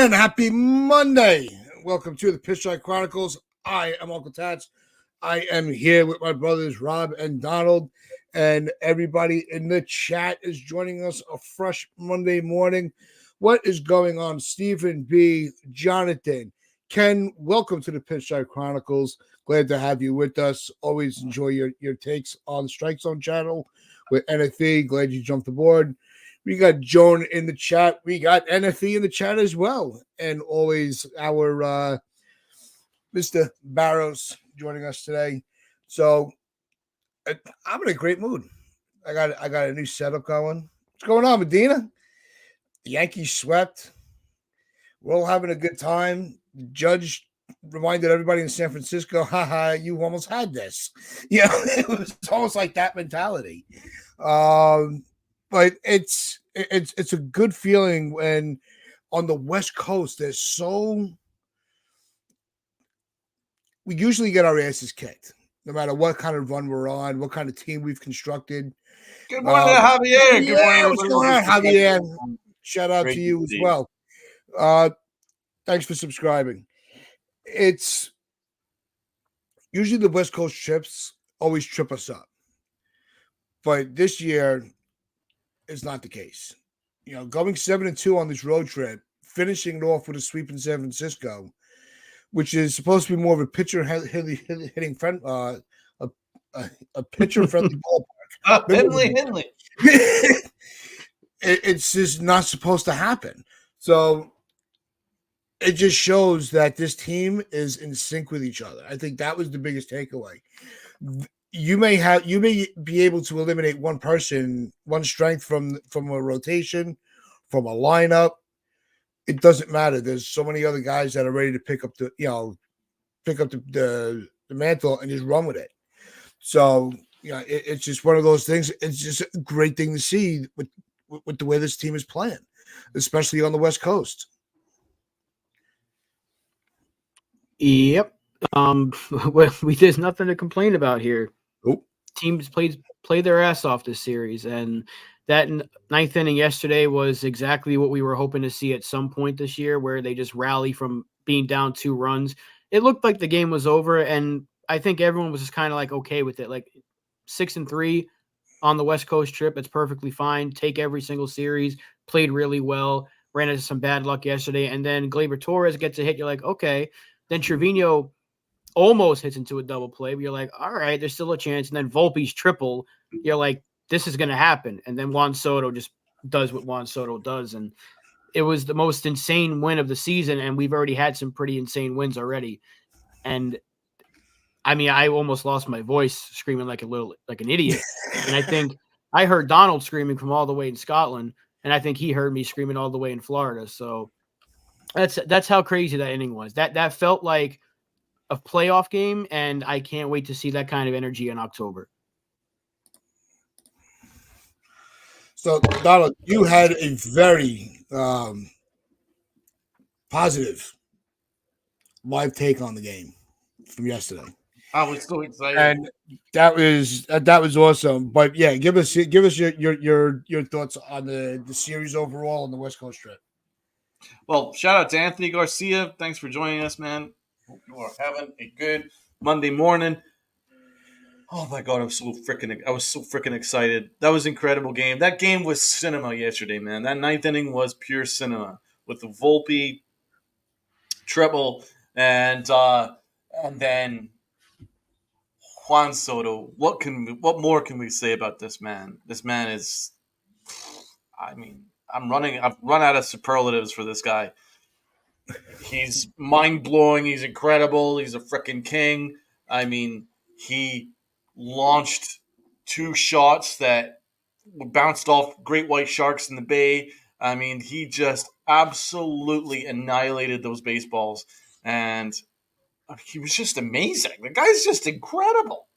And happy Monday. Welcome to the Pitch Strike Chronicles. I am Uncle Tats. I am here with my brothers Rob and Donald, and everybody in the chat is joining us a fresh Monday morning. What is going on? Stephen B., Jonathan, Ken, welcome to the Pitch Strike Chronicles. Glad to have you with us. Always enjoy your takes on the Strike Zone channel with NFE. Glad you jumped aboard. We got Joan in the chat. We got NFE in the chat as well. And always our Mr. Barros joining us today. So I'm in a great mood. I got a new setup going. What's going on, Medina? The Yankees swept. We're all having a good time. The judge reminded everybody in San Francisco, haha, you almost had this. You know, it was almost like that mentality. But it's a good feeling when on the West Coast we usually get our asses kicked, no matter what kind of run we're on, what kind of team we've constructed. Good morning, Javier. Good morning. What's going on, Javier? Shout out to you as well. Thanks for subscribing. It's usually the West Coast trips always trip us up, but this year is not the case. You know, going 7-2 on this road trip, finishing it off with a sweep in San Francisco, which is supposed to be more of a pitcher hitting friend, a pitcher friendly ballpark. Henley. It's just not supposed to happen. So it just shows that this team is in sync with each other. I think that was the biggest takeaway. You may be able to eliminate one person, one strength from a rotation, from a lineup. It doesn't matter. There's so many other guys that are ready to pick up the mantle and just run with it. So, you know, it's just one of those things. It's just a great thing to see with the way this team is playing, especially on the West Coast. Yep. There's nothing to complain about here. Nope. Teams played their ass off this series, and that ninth inning yesterday was exactly what we were hoping to see at some point this year, where they just rally from being down 2 runs. It looked like the game was over, and I think everyone was just kind of like okay with it. Like 6-3 on the West Coast trip, it's perfectly fine. Take every single series, played really well, ran into some bad luck yesterday, and then Gleyber Torres gets a hit. You're like, okay. Then Trevino almost hits into a double play, but you're like, all right, there's still a chance. And then Volpe's triple, you're like, this is going to happen. And then Juan Soto just does what Juan Soto does. And it was the most insane win of the season, and we've already had some pretty insane wins already. And, I mean, I almost lost my voice screaming like an idiot. And I think I heard Donald screaming from all the way in Scotland, and I think he heard me screaming all the way in Florida. So that's how crazy that inning was. That felt like a playoff game, and I can't wait to see that kind of energy in October. So, Donald, you had a very positive live take on the game from yesterday. I was so excited, and that was awesome. But yeah, give us your thoughts on the series overall on the West Coast trip. Well, shout out to Anthony Garcia. Thanks for joining us, man. Hope you are having a good Monday morning. Oh my God, I was so freaking excited. That was an incredible game. That game was cinema yesterday, man. That ninth inning was pure cinema with the Volpe triple and then Juan Soto. What more can we say about this man? This man is, I mean, I've run out of superlatives for this guy. He's mind-blowing. He's incredible. He's a freaking king. I mean, he launched 2 shots that bounced off great white sharks in the bay. I mean, he just absolutely annihilated those baseballs. And he was just amazing. The guy's just incredible.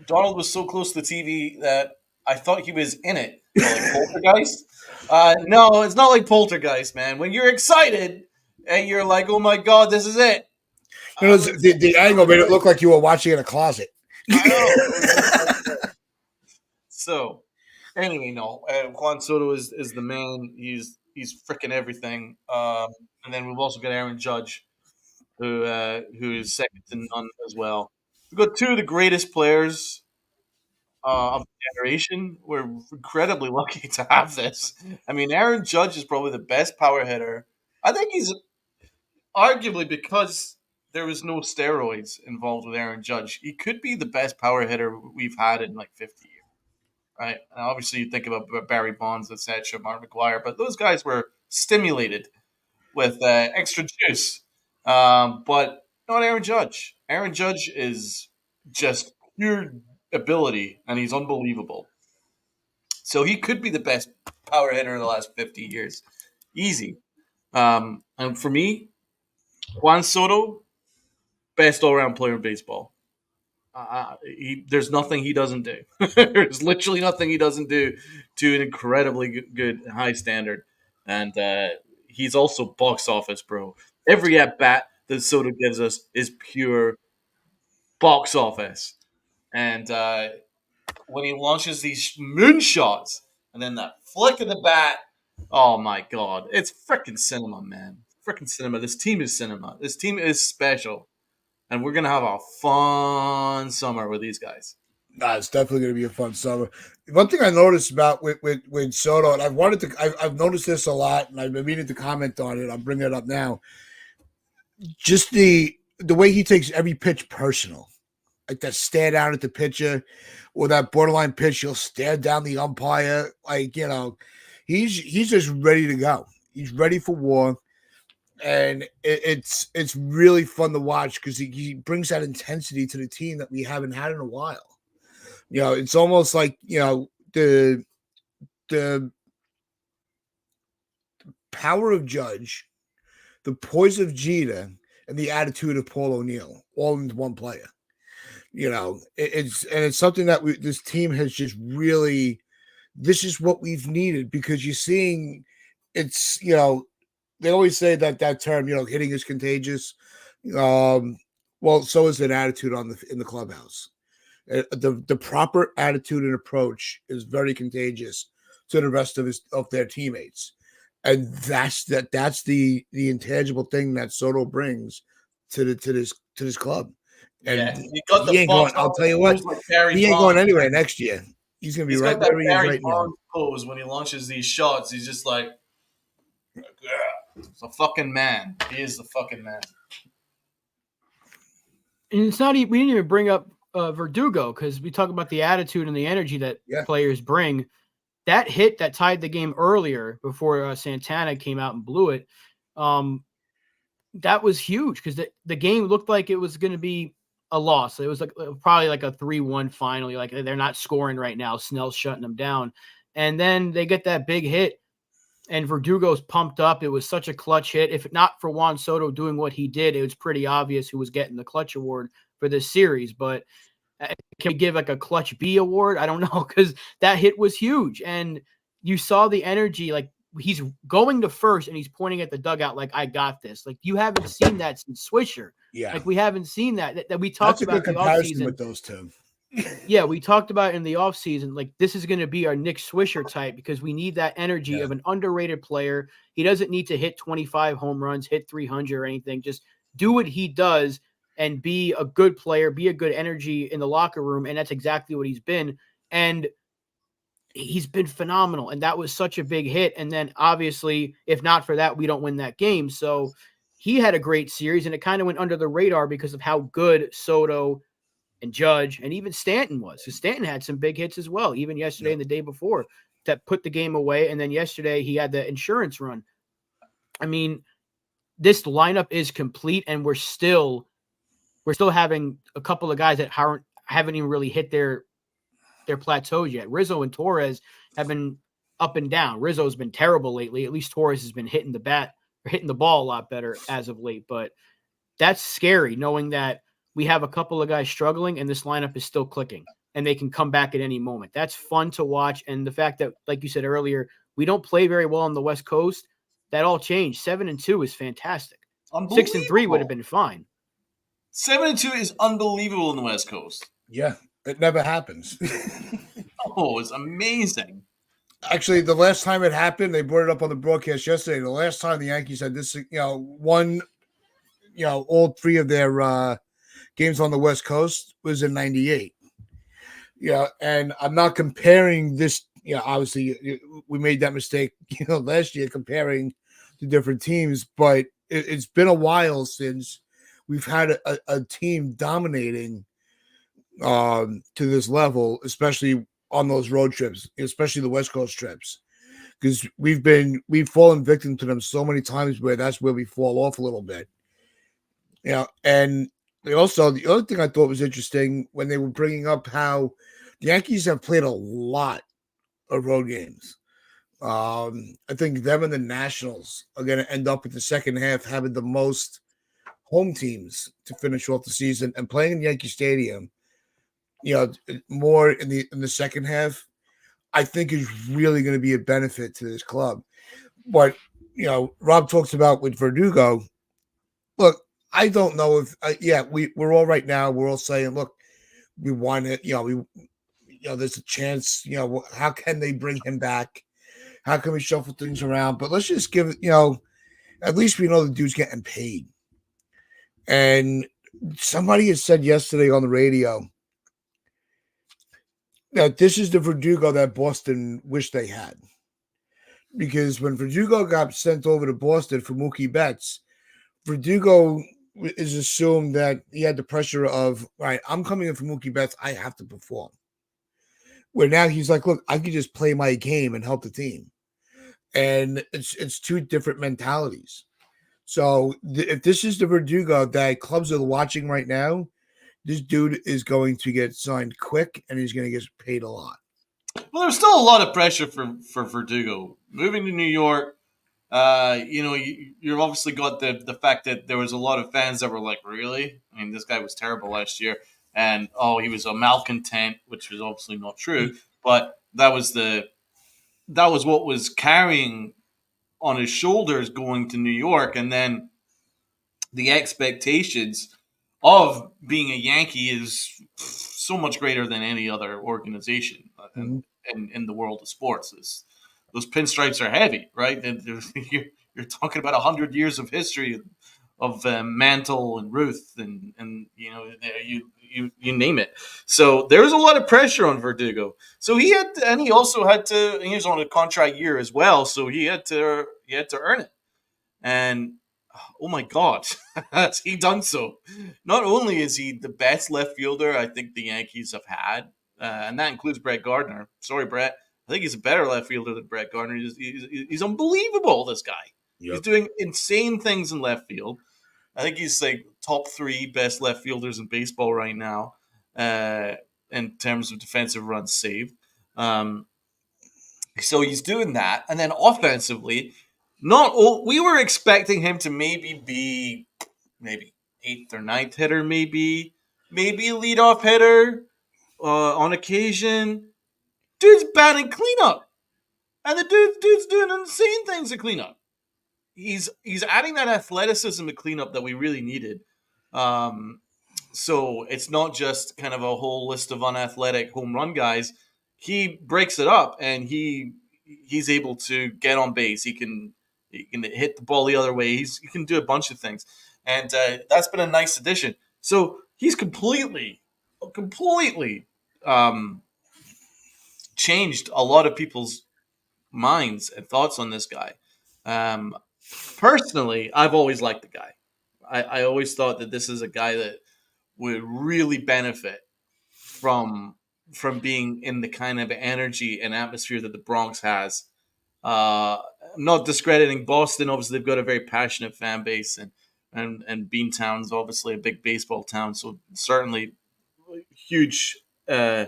Donald was so close to the TV that I thought he was in it. Like Poltergeist? No, it's not like Poltergeist, man. When you're excited and you're like, oh my God, this is it. You know, the angle made it look like you were watching in a closet. I know. So, anyway, no. Juan Soto is the man. He's He's freaking everything. And then we've also got Aaron Judge, who is second to none as well. We've got two of the greatest players of the generation. We're incredibly lucky to have this. I mean, Aaron Judge is probably the best power hitter. I think he's arguably, because there was no steroids involved with Aaron Judge, he could be the best power hitter we've had in like 50 years. Right? And obviously, you think about Barry Bonds, etc., Mark McGuire, but those guys were stimulated with extra juice. But not Aaron Judge. Aaron Judge is just pure ability, and he's unbelievable. So he could be the best power hitter in the last 50 years. Easy. And for me, Juan Soto, best all-around player in baseball. There's nothing he doesn't do. There's literally nothing he doesn't do to an incredibly good high standard. And he's also box office, bro. Every at bat that Soto gives us is pure box office. And when he launches these moonshots and then that flick of the bat, oh my god, it's freaking cinema, man. Freaking cinema. This team is cinema. This team is special. And we're gonna have a fun summer with these guys. Nah, it's definitely going to be a fun summer. One thing I noticed about with Soto, and I've noticed this a lot, and I've been meaning to comment on it. I'm bringing it up now. Just the way he takes every pitch personal, like that stare down at the pitcher, or that borderline pitch, he'll stare down the umpire. Like, he's just ready to go. He's ready for war. And it's really fun to watch because he brings that intensity to the team that we haven't had in a while. It's almost like the power of Judge, the poise of Jeter, and the attitude of Paul O'Neill, all in one player. It's something that this team has just really. This is what we've needed, because you're seeing it's they always say that term, hitting is contagious. Well, so is an attitude in the clubhouse. The proper attitude and approach is very contagious to the rest of their teammates, and that's the intangible thing that Soto brings to this club. And he got the he ain't going. I'll tell you what, like he ain't going anywhere next year. He's going to be right where he is right now. Pose when he launches these shots. He's just like, he's a fucking man. He is the fucking man. And it's not. We didn't even bring up Verdugo, because we talk about the attitude and the energy that players bring. That hit that tied the game earlier before Santana came out and blew it. That was huge, because the game looked like it was going to be a loss. It was probably like a 3-1 finally. Like, they're not scoring right now. Snell's shutting them down. And then they get that big hit, and Verdugo's pumped up. It was such a clutch hit. If not for Juan Soto doing what he did, it was pretty obvious who was getting the clutch award for this series. But can we give like a clutch B award? I don't know, because that hit was huge. And you saw the energy. Like, he's going to first and he's pointing at the dugout like, I got this. Like, you haven't seen that since Swisher. Yeah. Like, we haven't seen that we talked about in the offseason with those two. Yeah, we talked about in the offseason, like, this is going to be our Nick Swisher type, because we need that energy of an underrated player. He doesn't need to hit 25 home runs, hit 300 or anything. Just do what he does and be a good player, be a good energy in the locker room. And that's exactly what he's been. And he's been phenomenal. And that was such a big hit. And then obviously, if not for that, we don't win that game. So he had a great series, and it kind of went under the radar because of how good Soto and Judge and even Stanton was. Because Stanton had some big hits as well, even yesterday and the day before, that put the game away. And then yesterday he had the insurance run. I mean, this lineup is complete, and we're still having a couple of guys that haven't even really hit their plateaus yet. Rizzo and Torres have been up and down. Rizzo's been terrible lately. At least Torres has been hitting the ball a lot better as of late. But that's scary, knowing that we have a couple of guys struggling and this lineup is still clicking and they can come back at any moment. That's fun to watch. And the fact that, like you said earlier, we don't play very well on the West Coast, that all changed. 7-2 is fantastic. 6-3 would have been fine. 7-2 is unbelievable in the West Coast. Yeah, it never happens. Oh, it's amazing. Actually, the last time it happened, they brought it up on the broadcast yesterday. The last time the Yankees had this, won, all three of their games on the West Coast was in '98. Yeah, and I'm not comparing this. Obviously, we made that mistake, last year comparing to different teams, but it's been a while since we've had a team dominating to this level, especially on those road trips, especially the West Coast trips, because we've fallen victim to them so many times where that's where we fall off a little bit. And also the other thing I thought was interesting when they were bringing up how the Yankees have played a lot of road games. I think them and the Nationals are going to end up in the second half having the most home teams to finish off the season, and playing in Yankee Stadium, more in the second half, I think is really going to be a benefit to this club. But Rob talks about with Verdugo. Look, I don't know if we're all right now. We're all saying, look, we want it. There's a chance. How can they bring him back? How can we shuffle things around? But let's just give it. At least we know the dude's getting paid. And somebody has said yesterday on the radio that this is the Verdugo that Boston wished they had. Because when Verdugo got sent over to Boston for Mookie Betts, Verdugo is assumed that he had the pressure of, right, I'm coming in for Mookie Betts, I have to perform. Where now he's like, look, I can just play my game and help the team. And it's two different mentalities. So if this is the Verdugo that clubs are watching right now, this dude is going to get signed quick and he's going to get paid a lot. Well, there's still a lot of pressure for Verdugo moving to New York. You've obviously got the fact that there was a lot of fans that were like, really? I mean, this guy was terrible last year, and he was a malcontent, which was obviously not true. But that was what was carrying on his shoulders going to New York, and then the expectations of being a Yankee is so much greater than any other organization in the world of sports. Those pinstripes are heavy, right? You're talking about 100 years of history of Mantle and Ruth and you name it. So there was a lot of pressure on Verdugo. So he also had to. He was on a contract year as well, so he had to earn it. And oh my God, has he done so? Not only is he the best left fielder I think the Yankees have had, and that includes Brett Gardner. Sorry, Brett. I think he's a better left fielder than Brett Gardner. He's unbelievable, this guy. Yep. He's doing insane things in left field. I think he's like top 3 best left fielders in baseball right now in terms of defensive runs saved. So he's doing that. And then offensively, we were expecting him to maybe be 8th or 9th hitter, maybe a leadoff hitter on occasion. Dude's batting cleanup, and the dude's doing insane things at cleanup. He's adding that athleticism to cleanup that we really needed. So it's not just kind of a whole list of unathletic home run guys. He breaks it up, and he's able to get on base. He can hit the ball the other way. He can do a bunch of things, and that's been a nice addition. So he's completely changed a lot of people's minds and thoughts on this guy. Personally, I've always liked the guy. I always thought that this is a guy that would really benefit from being in the kind of energy and atmosphere that the Bronx has. I'm not discrediting Boston. Obviously, they've got a very passionate fan base, and Beantown's obviously a big baseball town, so certainly huge in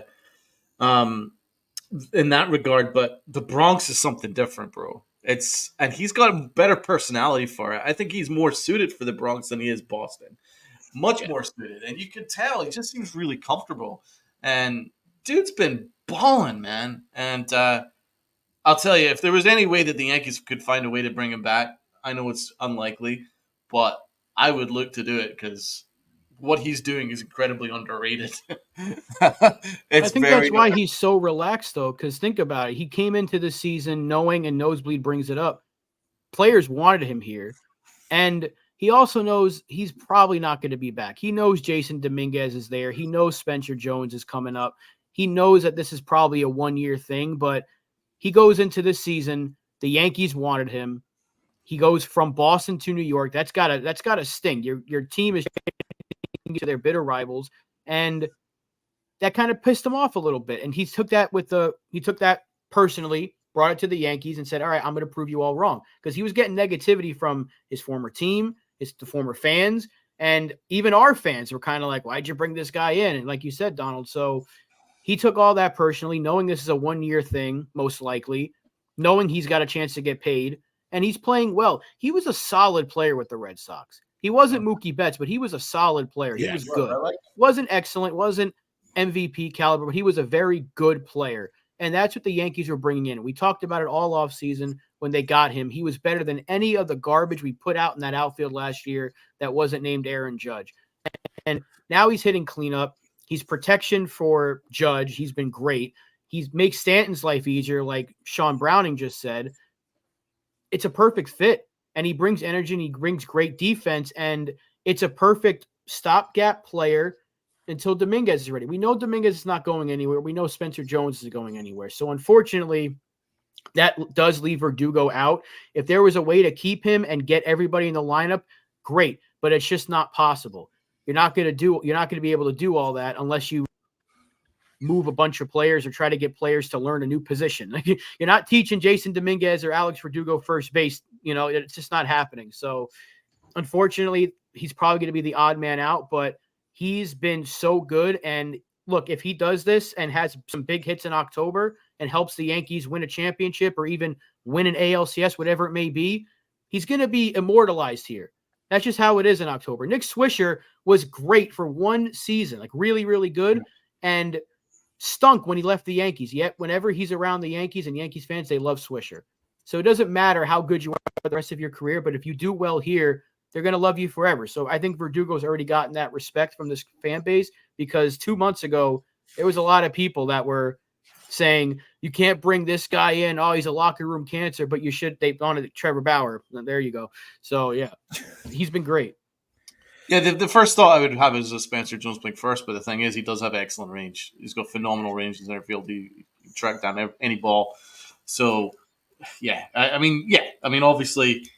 that regard. But the Bronx is something different, bro. And he's got a better personality for it. I think he's more suited for the Bronx than he is Boston. Much more suited, and you could tell he just seems really comfortable. And dude's been balling, man. And I'll tell you, if there was any way that the Yankees could find a way to bring him back, I know it's unlikely, but I would look to do it because what he's doing is incredibly underrated. I It's think very that's why he's so relaxed, though, because think about it. He came into the season knowing, and Nosebleed brings it up, players wanted him here. And he also knows he's probably not going to be back. He knows Jason Dominguez is there. He knows Spencer Jones is coming up. He knows that this is probably a 1-year thing, but he goes into this season. The Yankees wanted him. He goes from Boston to New York. That's gotta sting. Your team is to their bitter rivals, and that kind of pissed him off a little bit. And he took that personally, brought it to the Yankees, and said, "All right, I'm going to prove you all wrong," because he was getting negativity from his former team, the former fans, and even our fans were kind of like, "Why'd you bring this guy in?" And like you said, Donald, so he took all that personally, knowing this is a 1-year thing, most likely, knowing he's got a chance to get paid, and he's playing well. He was a solid player with the Red Sox. He wasn't Mookie Betts, but he was a solid player. He was good. Wasn't excellent, wasn't MVP caliber, but he was a very good player. And that's what the Yankees were bringing in. We talked about it all off season when they got him. He was better than any of the garbage we put out in that outfield last year that wasn't named Aaron Judge. And now he's hitting cleanup. He's protection for Judge. He's been great. He makes Stanton's life easier, like Sean Browning just said. It's a perfect fit. And he brings energy and he brings great defense. And it's a perfect stopgap player until Dominguez is ready. We know Dominguez is not going anywhere. We know Spencer Jones is going anywhere. So unfortunately, that does leave Verdugo out. If there was a way to keep him and get everybody in the lineup, great. But it's just not possible. You're not going to be able to do all that unless you move a bunch of players or try to get players to learn a new position. You're not teaching Jason Dominguez or Alex Verdugo first base. It's just not happening. So unfortunately, he's probably going to be the odd man out, but he's been so good. And look, if he does this and has some big hits in October and helps the Yankees win a championship or even win an ALCS, whatever it may be, he's going to be immortalized here. That's just how it is in October. Nick Swisher was great for one season, like really, really good, and stunk when he left the Yankees. Yet whenever he's around the Yankees and Yankees fans, they love Swisher. So it doesn't matter how good you are for the rest of your career, but if you do well here, they're going to love you forever. So I think Verdugo's already gotten that respect from this fan base because 2 months ago, there was a lot of people that were saying, you can't bring this guy in. Oh, he's a locker room cancer, but you should. They wanted Trevor Bauer. There you go. So, yeah, he's been great. Yeah, the first thought I would have is Spencer Jones playing first, but the thing is, he does have excellent range. He's got phenomenal range in center field. He track down any ball. So, yeah, I mean, obviously,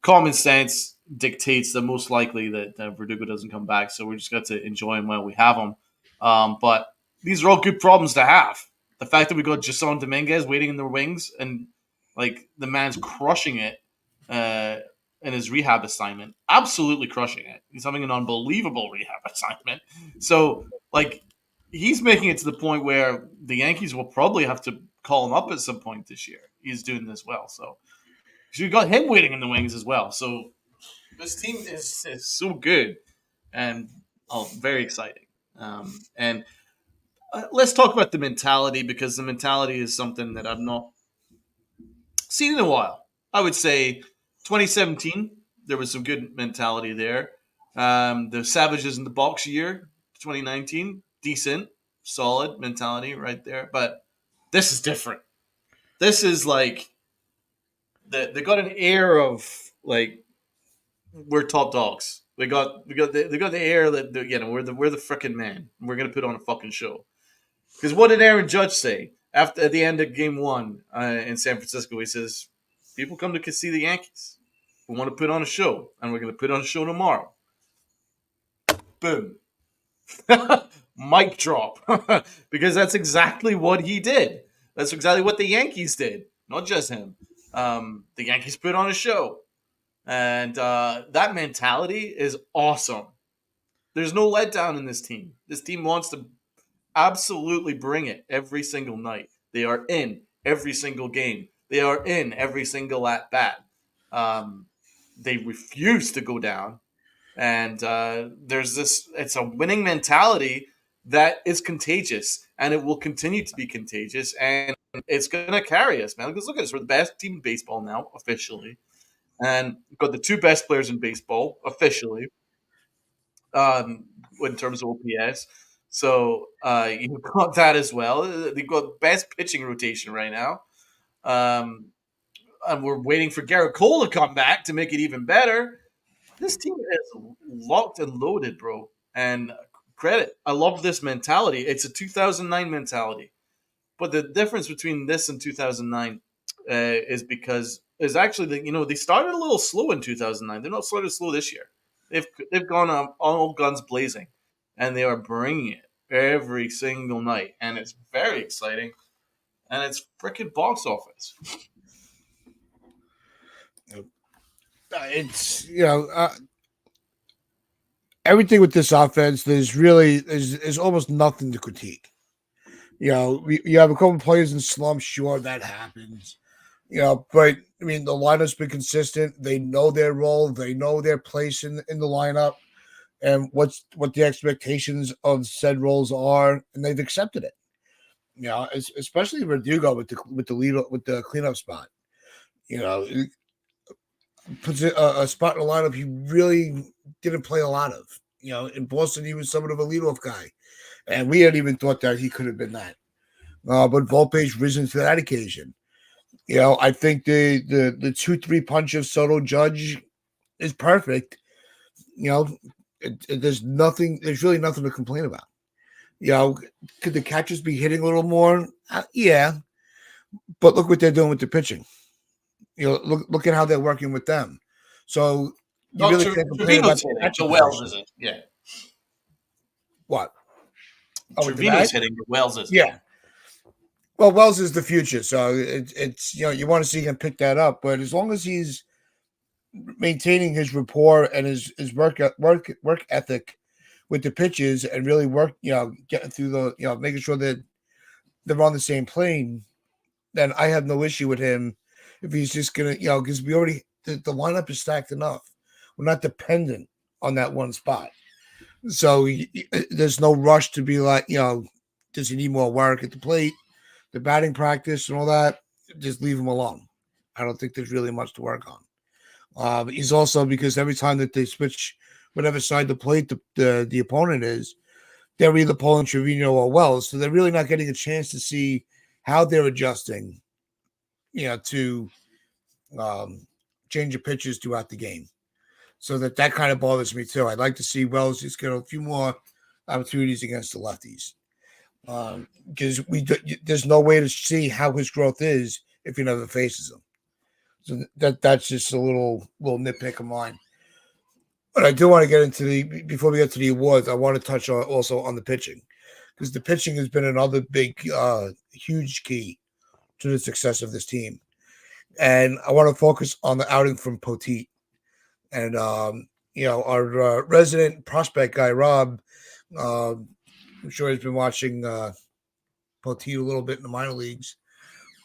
common sense dictates that most likely that Verdugo doesn't come back. So we just got to enjoy him while we have him. But these are all good problems to have. The fact that we got Jason Dominguez waiting in the wings and like the man's crushing it in his rehab assignment, absolutely crushing it. He's having an unbelievable rehab assignment. So like he's making it to the point where the Yankees will probably have to call him up at some point this year. He's doing this well. So you got him waiting in the wings as well. So this team is so good and very exciting. And let's talk about the mentality because the mentality is something that I've not seen in a while. I would say 2017, there was some good mentality there. The Savages in the Box year, 2019, decent, solid mentality right there. But this is different. This is like they got an air of like we're top dogs. They got the air that we're the freaking man. We're gonna put on a fucking show. Because what did Aaron Judge say at the end of Game 1 in San Francisco? He says, "People come to see the Yankees. We want to put on a show, and we're gonna put on a show tomorrow." Boom. Mic drop. Because that's exactly what he did. That's exactly what the Yankees did. Not just him. The Yankees put on a show. And that mentality is awesome. There's no letdown in this team. This team wants to absolutely bring it every single night. They are in every single game. They are in every single at bat. They refuse to go down. And there's this, it's a winning mentality that is contagious. And it will continue to be contagious. And it's going to carry us, man. Because look at us. We're the best team in baseball now, officially. And we've got the two best players in baseball, officially. in terms of OPS. So you got that as well. They got best pitching rotation right now. And we're waiting for Garrett Cole to come back to make it even better. This team is locked and loaded, bro. And credit, I love this mentality. It's a 2009 mentality. But the difference between this and 2009 is actually that they started a little slow in 2009. They're not started slow this year. They've gone all guns blazing, and they are bringing it every single night, and it's very exciting, and it's freaking box office. It's everything with this offense. There's almost nothing to critique. You have a couple of players in slumps. Sure, that happens. But I mean, the lineup's been consistent. They know their role. They know their place in the lineup, and what the expectations of said roles are, and they've accepted it. Especially Verdugo with the cleanup spot. It puts a spot in the lineup he really didn't play a lot of. In Boston, he was somewhat of a leadoff guy, and we hadn't even thought that he could have been that. But Volpe's risen to that occasion. I think the 2-3 punch of Soto Judge is perfect. There's really nothing to complain about. Could the catchers be hitting a little more? Yeah, but look what they're doing with the pitching. Look at how they're working with them. So you really can't complain about the Wells isn't. Yeah. What? Trevino's hitting, but Wells isn't. Yeah. Well, Wells is the future, so it's you want to see him pick that up, but as long as he's maintaining his rapport and his work ethic with the pitches and really getting through making sure that they're on the same plane, then I have no issue with him if he's just gonna because we already the lineup is stacked enough. We're not dependent on that one spot, so there's no rush to be like does he need more work at the plate? The batting practice and all that, just leave him alone. I don't think there's really much to work on. He's also, because every time that they switch whatever side the plate the opponent is, they're either pulling Trevino or Wells, so they're really not getting a chance to see how they're adjusting, to change the pitches throughout the game. So that kind of bothers me too. I'd like to see Wells just get a few more opportunities against the lefties. Because there's no way to see how his growth is if he never faces him. So that's just a little nitpick of mine. But I do want to get into before we get to the awards, I want to touch also on the pitching, because the pitching has been another big, huge key to the success of this team. And I want to focus on the outing from Poteet. And our resident prospect guy Rob. I'm sure he's been watching Poteet a little bit in the minor leagues,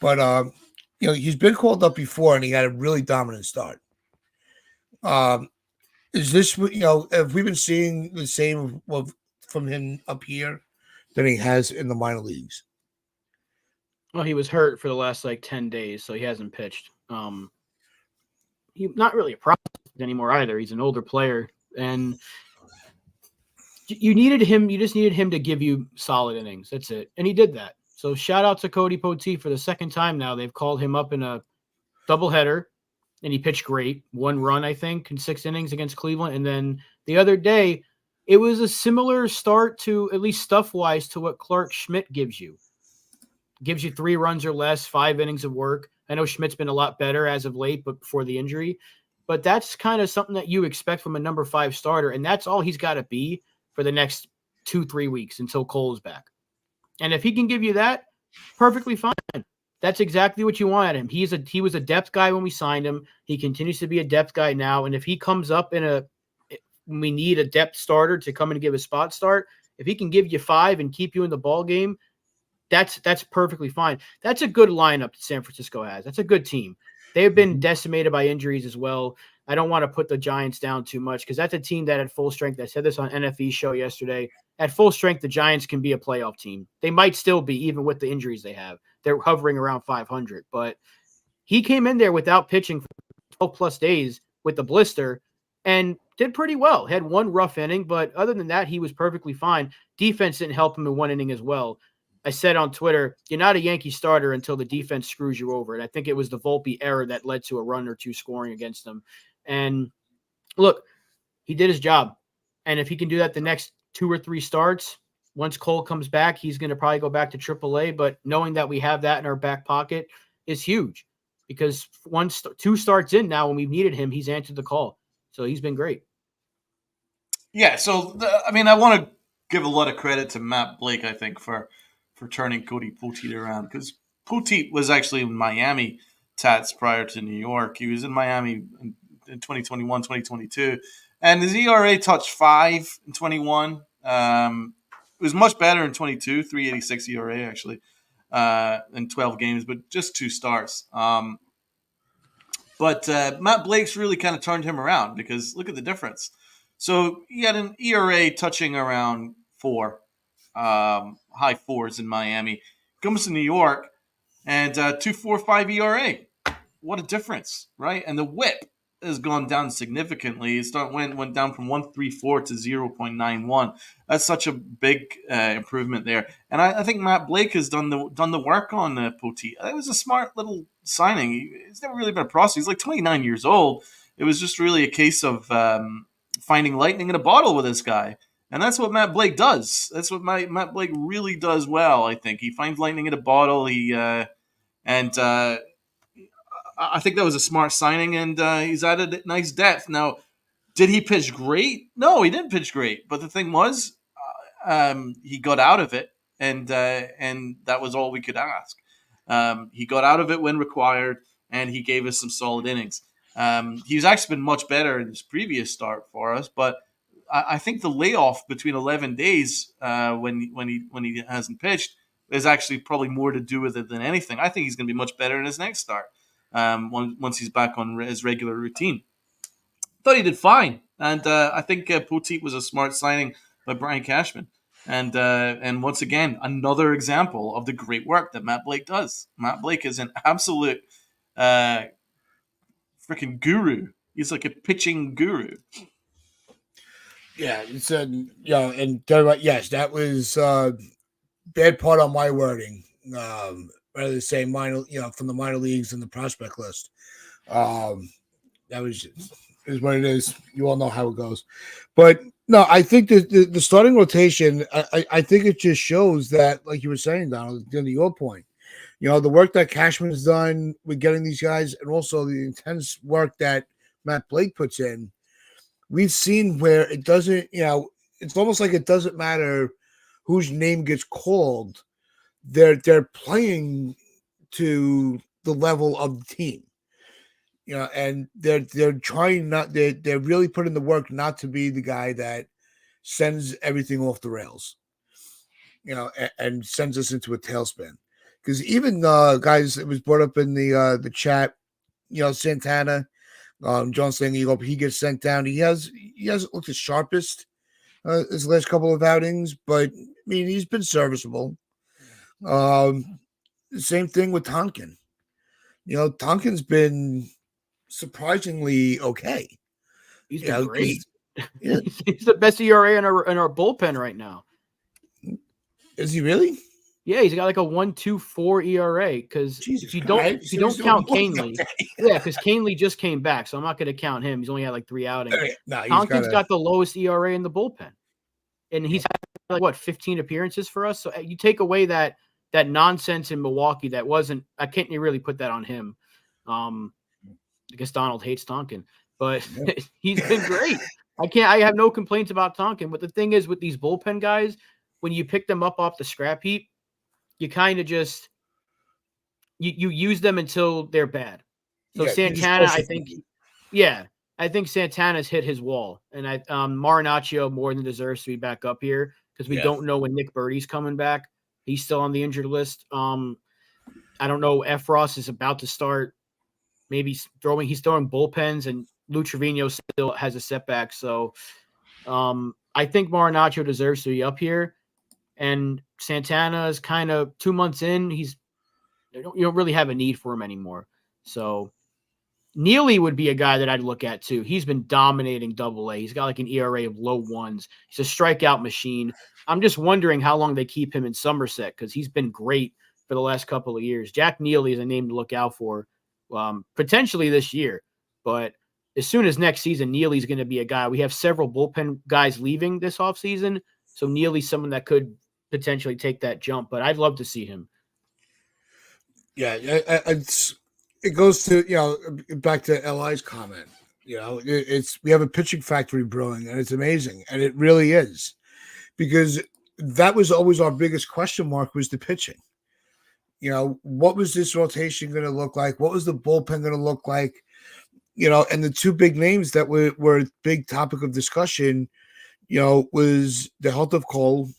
but he's been called up before and he had a really dominant start. Is this have we been seeing the same from him up here than he has in the minor leagues? Well, he was hurt for the last 10 days, so he hasn't pitched. He's not really a prospect anymore either. He's an older player, and you just needed him to give you solid innings. That's it. And he did that. So shout out to Cody Poteet for the second time now. They've called him up in a doubleheader, and he pitched great. 1 run, I think, in 6 innings against Cleveland. And then the other day, it was a similar start to, at least stuff-wise, to what Clark Schmidt gives you. Gives you 3 runs or less, 5 innings of work. I know Schmidt's been a lot better as of late, but before the injury. But that's kind of something that you expect from a number 5 starter, and that's all he's got to be for the next 2-3 weeks until Cole is back. And if he can give you that, perfectly fine. That's exactly what you want at him. He was a depth guy when we signed him. He continues to be a depth guy now. And if he comes up when we need a depth starter to come in and give a spot start, if he can give you 5 and keep you in the ball game, that's perfectly fine. That's a good lineup that San Francisco has. That's a good team. They have been decimated by injuries as well. I don't want to put the Giants down too much because that's a team that at full strength, I said this on NFE's show yesterday, at full strength, the Giants can be a playoff team. They might still be, even with the injuries they have. They're hovering around 500. But he came in there without pitching for 12-plus days with the blister, and did pretty well. Had one rough inning, but other than that, he was perfectly fine. Defense didn't help him in one inning as well. I said on Twitter, you're not a Yankee starter until the defense screws you over. And I think it was the Volpe error that led to a run or two scoring against them. And look, he did his job. And if he can do that the next 2 or 3 starts, once Cole comes back, he's going to probably go back to AAA. But knowing that we have that in our back pocket is huge, because 2 starts in now, when we've needed him, he's answered the call. So he's been great. Yeah, so I want to give a lot of credit to Matt Blake, I think, for turning Cody Poteet around, because Poteet was actually in Miami Tats prior to New York. He was in Miami in 2021, 2022, and his ERA touched 5 in 21. It was much better in 22, 3.86 ERA actually, in 12 games, but just 2 starts. But Matt Blake's really kind of turned him around, because look at the difference. So he had an ERA touching around 4, high 4s in Miami. Comes to New York and 2.45 ERA. What a difference, right? And the WHIP has gone down significantly. It went down from 1.34 to 0.91. That's such a big improvement there. And I think Matt Blake has done the work on Poteet. It was a smart little signing. He's never really been a process. He's like 29 years old. It was just really a case of finding lightning in a bottle with this guy. And that's what Matt Blake does. That's what Matt Blake really does well, I think. He finds lightning in a bottle. I think that was a smart signing, and he's added nice depth. Now, did he pitch great? No, he didn't pitch great. But the thing was, he got out of it, and that was all we could ask. He got out of it when required, and he gave us some solid innings. He's actually been much better in his previous start for us, but I think the layoff between 11 days when he hasn't pitched is actually probably more to do with it than anything. I think he's going to be much better in his next start once he's back on his regular routine. Thought he did fine, and I think Poteet was a smart signing by Brian Cashman. And once again, another example of the great work that Matt Blake does. Matt Blake is an absolute freaking guru. He's like a pitching guru. Yeah, it's and yes, that was bad part on my wording. Rather than say minor, from the minor leagues and the prospect list. That is what it is. You all know how it goes. But no, I think the starting rotation, I think it just shows that, like you were saying, Donald, to your point, the work that Cashman has done with getting these guys, and also the intense work that Matt Blake puts in. We've seen where it doesn't, it's almost like it doesn't matter whose name gets called. They're playing to the level of the team, and they're trying they're really putting the work not to be the guy that sends everything off the rails, and sends us into a tailspin. Because even guys, it was brought up in the chat, Santana. John saying he gets sent down. He hasn't looked the sharpest his last couple of outings, but I mean he's been serviceable. Same thing with Tonkin. Tonkin's been surprisingly okay. He's been great. Yeah. He's the best ERA in our bullpen right now. Is he really? Yeah, he's got like a 1.24 ERA. Because if you don't count Canely, because Canely just came back, so I'm not going to count him. He's only had like 3 outings. Tonkin's got the lowest ERA in the bullpen, and he's had like 15 appearances for us. So you take away that nonsense in Milwaukee, that wasn't. I can't really put that on him. I guess Donald hates Tonkin, but he's been great. I have no complaints about Tonkin. But the thing is, with these bullpen guys, when you pick them up off the scrap heap, you kind of just you use them until they're bad. So Santana, I think Santana's hit his wall, and Marinaccio more than deserves to be back up here, because we don't know when Nick Birdie's coming back. He's still on the injured list. I don't know. Efros is about to start. Maybe he's throwing bullpens, and Lou Trevino still has a setback. So I think Marinaccio deserves to be up here. And Santana is kind of 2 months in. You don't really have a need for him anymore. So Neely would be a guy that I'd look at too. He's been dominating Double-A. He's got like an ERA of low ones. He's a strikeout machine. I'm just wondering how long they keep him in Somerset because he's been great for the last couple of years. Jack Neely is a name to look out for potentially this year. But as soon as next season, Neely's going to be a guy. We have several bullpen guys leaving this offseason. So Neely's someone that could potentially take that jump, but I'd love to see him. Yeah, it goes to back to Li's comment. It's we have a pitching factory brewing, and it's amazing, and it really is, because that was always our biggest question mark was the pitching. What was this rotation going to look like? What was the bullpen going to look like? And the two big names that were a big topic of discussion, was the health of Cole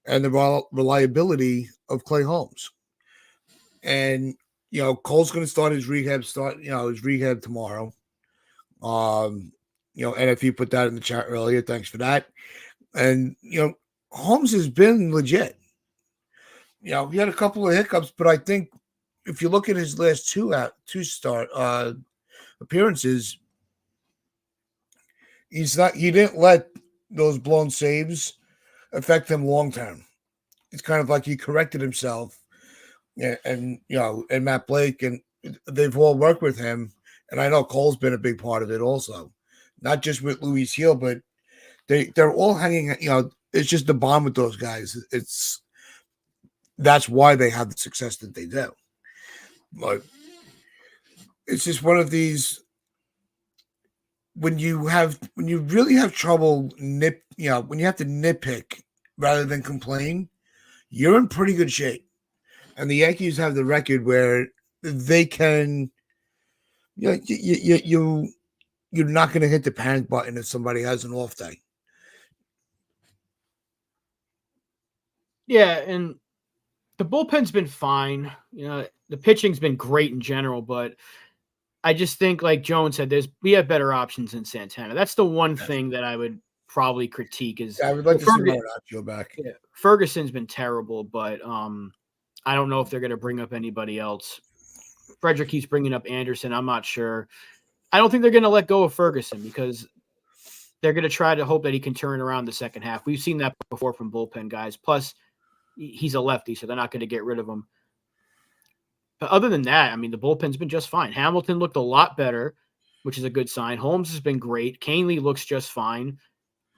and the reliability of Clay Holmes. And Cole's going to start his rehab tomorrow. NFU put that in the chat earlier. Thanks for that. And Holmes has been legit. He had a couple of hiccups, but I think if you look at his last two start appearances, he didn't let those blown saves affect him long term. It's kind of like he corrected himself. And Matt Blake, and they've all worked with him. And I know Cole's been a big part of it also, not just with Luis Heel, but they're all hanging. It's just the bond with those guys. That's why they have the success that they do. But it's just one of these when you really have trouble when you have to nitpick rather than complain, you're in pretty good shape. And the Yankees have the record where they can, you're not going to hit the panic button if somebody has an off day. Yeah, and the bullpen's been fine. The pitching's been great in general, but I just think, like Jones said, we have better options than Santana. That's the one thing that I would probably critique is I would like to see Marinaccio back. Yeah, Ferguson's been terrible, but I don't know if they're going to bring up anybody else. Frederick keeps bringing up Anderson. I'm not sure. I don't think they're going to let go of Ferguson because they're going to try to hope that he can turn around the second half. We've seen that before from bullpen guys. Plus, he's a lefty, so they're not going to get rid of him. But other than that, I mean, the bullpen's been just fine. Hamilton looked a lot better, which is a good sign. Holmes has been great. Canely looks just fine.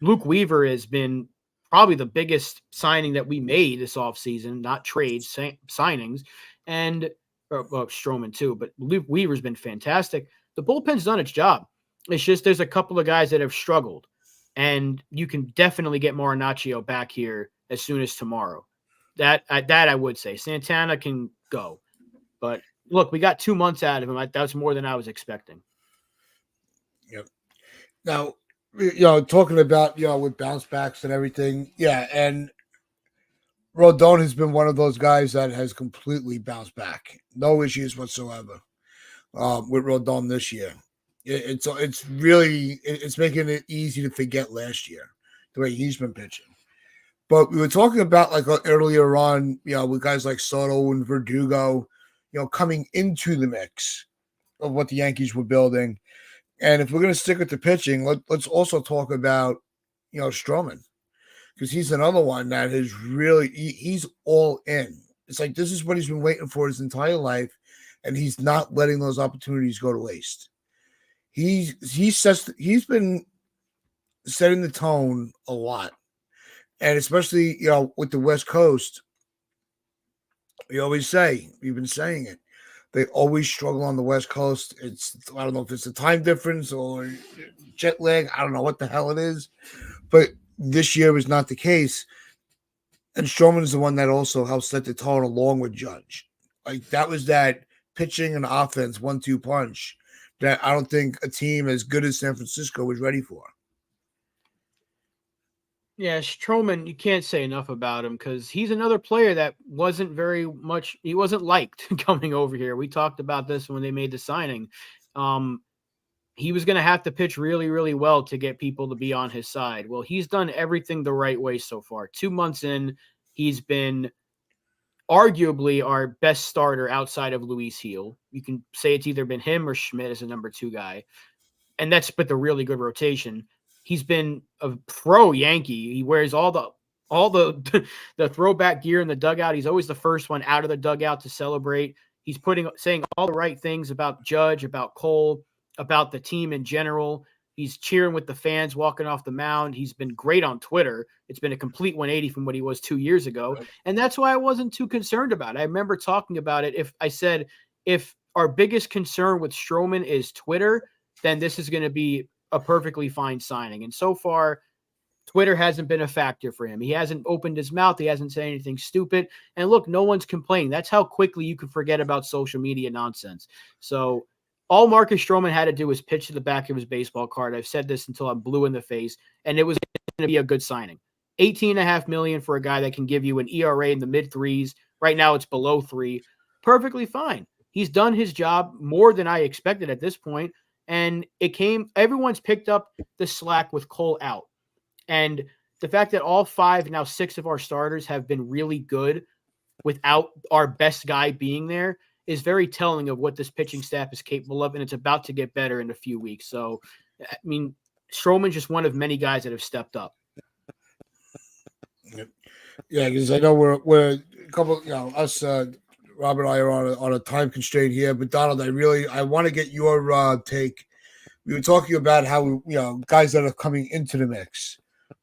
Luke Weaver has been probably the biggest signing that we made this offseason, not trades, signings. And Stroman too, but Luke Weaver's been fantastic. The bullpen's done its job. It's just there's a couple of guys that have struggled. And you can definitely get Marinaccio back here as soon as tomorrow. That I would say. Santana can go. But look, we got 2 months out of him. That's more than I was expecting. Yep. Now, talking about, with bounce backs and everything. Yeah. And Rodon has been one of those guys that has completely bounced back. No issues whatsoever with Rodon this year. It's really making it easy to forget last year, the way he's been pitching. But we were talking about like earlier on, with guys like Soto and Verdugo, coming into the mix of what the Yankees were building. And if we're going to stick with the pitching, let's also talk about, Stroman, because he's another one that is really, he's all in. It's like, this is what he's been waiting for his entire life, and he's not letting those opportunities go to waste. He's been setting the tone a lot. And especially, with the West Coast, we've been saying it. They always struggle on the West Coast. I don't know if it's a time difference or jet lag. I don't know what the hell it is. But this year was not the case. And Stroman is the one that also helped set the tone along with Judge. Like, that was that pitching and offense 1-2 punch that I don't think a team as good as San Francisco was ready for. Yeah, Stroman, you can't say enough about him because he's another player that wasn't he wasn't liked coming over here. We talked about this when they made the signing. He was going to have to pitch really, really well to get people to be on his side. Well, he's done everything the right way so far. 2 months in, he's been arguably our best starter outside of Luis Heel. You can say it's either been him or Schmidt as a number 2 guy. And that's with a really good rotation. He's been a pro Yankee. He wears all the the throwback gear in the dugout. He's always the first one out of the dugout to celebrate. He's saying all the right things about Judge, about Cole, about the team in general. He's cheering with the fans walking off the mound. He's been great on Twitter. It's been a complete 180 from what he was 2 years ago. And that's why I wasn't too concerned about it. I remember talking about it. If I said, if our biggest concern with Stroman is Twitter, then this is going to be a perfectly fine signing. And so far, Twitter hasn't been a factor for him. He hasn't opened his mouth. He hasn't said anything stupid. And look, no one's complaining. That's how quickly you can forget about social media nonsense. So all Marcus Stroman had to do was pitch to the back of his baseball card. I've said this until I'm blue in the face, and it was going to be a good signing. $18.5 million for a guy that can give you an ERA in the mid threes. Right now it's below 3. Perfectly fine. He's done his job more than I expected at this point. And everyone's picked up the slack with Cole out. And the fact that all 5, now 6 of our starters have been really good without our best guy being there is very telling of what this pitching staff is capable of. And it's about to get better in a few weeks. So, I mean, Stroman's just one of many guys that have stepped up. Yeah, because I know we're a couple, us, Robert and I are on a time constraint here, but Donald, I want to get your take. We were talking about how, guys that are coming into the mix,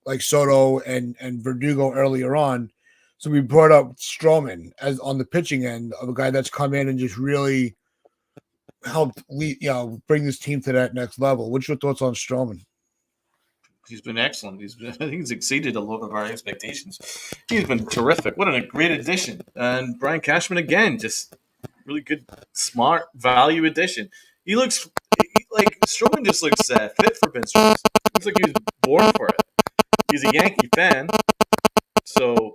like Soto and Verdugo earlier on. So we brought up Stroman as on the pitching end of a guy that's come in and just really helped bring this team to that next level. What's your thoughts on Stroman? He's been excellent. I think he's exceeded a lot of our expectations. He's been terrific. What a great addition. And Brian Cashman, again, just really good, smart, value addition. He looks like Stroman just looks fit for pinstripes. Looks like he was born for it. He's a Yankee fan, so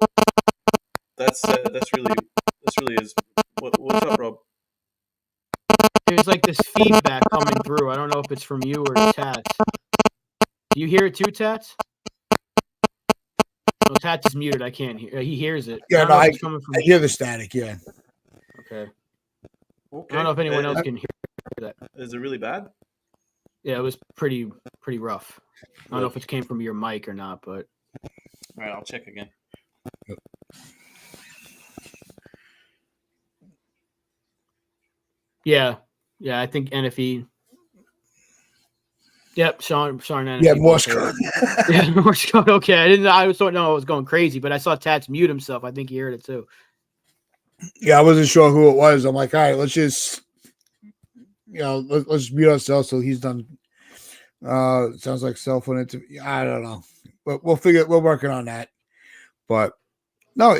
that's really his. What's up, Rob? There's like this feedback coming through. I don't know if it's from you or Tats. Do you hear it too, Tats? Oh, Tats is muted. I can't hear. He hears it. Yeah, I hear the static. Yeah. Okay. I don't know if anyone else can hear that. Is it really bad? Yeah, it was pretty rough. I don't know if it came from your mic or not, but. All right, I'll check again. Yeah, I think NFE. Yep, Sean NFE. Yeah, Morse code. Yeah, Morse code. Okay, I was going crazy, but I saw Tats mute himself. I think he heard it too. Yeah, I wasn't sure who it was. I'm like, all right, let's just, let's mute ourselves so he's done. Sounds like cell phone interview. I don't know, but we're working on that. But no,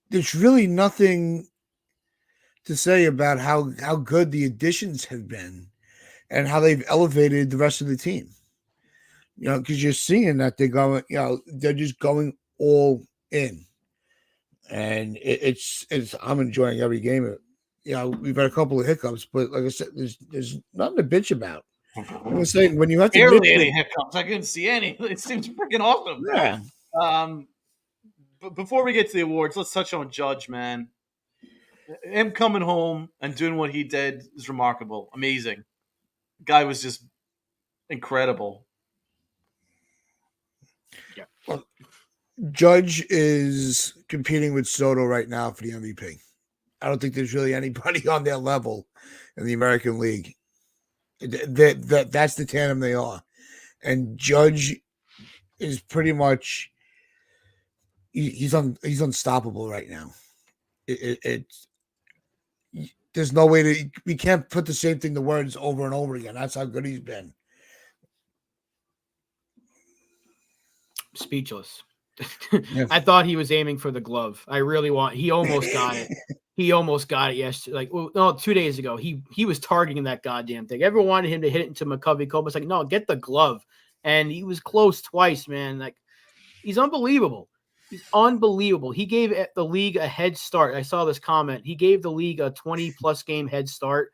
there's really nothing to say about how good the additions have been and how they've elevated the rest of the team. Because you're seeing that they're going, they're just going all in. And it's I'm enjoying every game. We've had a couple of hiccups, but like I said, there's nothing to bitch about. I was saying when you have to barely any hiccups, I couldn't see any. It seems freaking awesome. Yeah. But before we get to the awards, let's touch on Judge, man. Him coming home and doing what he did is remarkable, amazing. Guy was just incredible. Yeah. Well, Judge is competing with Soto right now for the MVP. I don't think there's really anybody on their level in the American League. That's the tandem they are. And Judge is pretty much he's unstoppable right now. There's no way we can't put the same thing to words over and over again. That's how good he's been. Speechless. Yeah. I thought he was aiming for the glove. He almost got it. He almost got it yesterday. 2 days ago. He was targeting that goddamn thing. Everyone wanted him to hit it into McCovey Cole. It's like, no, get the glove. And he was close twice, man. Like, he's unbelievable. He's unbelievable. He gave the league a head start. I saw this comment. He gave the league a 20-plus game head start,